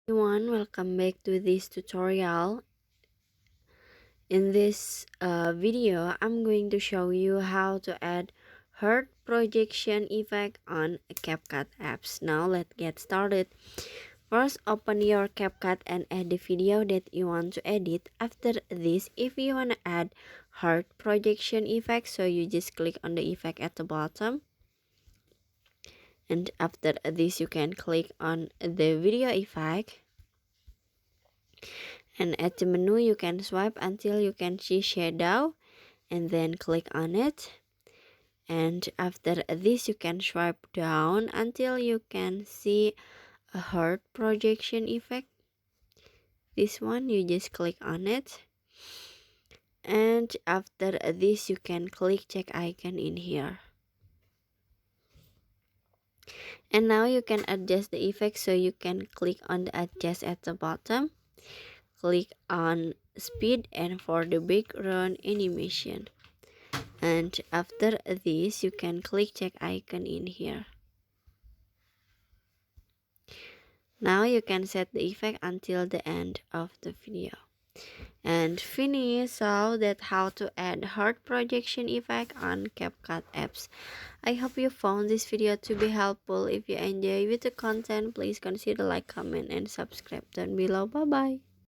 Everyone, welcome back to this tutorial. In this video, I'm going to show you how to add Hearth projection effect on CapCut apps. Now let's get started. First, open your CapCut and add the video that you want to edit. After this, if you want to add Hearth projection effect, so you just click on the effect at the bottom. And after this, you can click on the video effect. And at the menu you can swipe until you can see shadow and then click on it, and after this you can swipe down until you can see a Hearth projection effect. This one you just click on it, and after this you can click check icon in here, and now you can adjust the effect. So you can click on the adjust at the bottom, click on speed and for the background animation, and after this you can click check icon in here. Now you can set the effect until the end of the video and finish. So that's how to add Hearth projection effect on CapCut apps. I hope you found this video to be helpful. If you enjoy with the content, please consider like, comment and subscribe down below. Bye bye.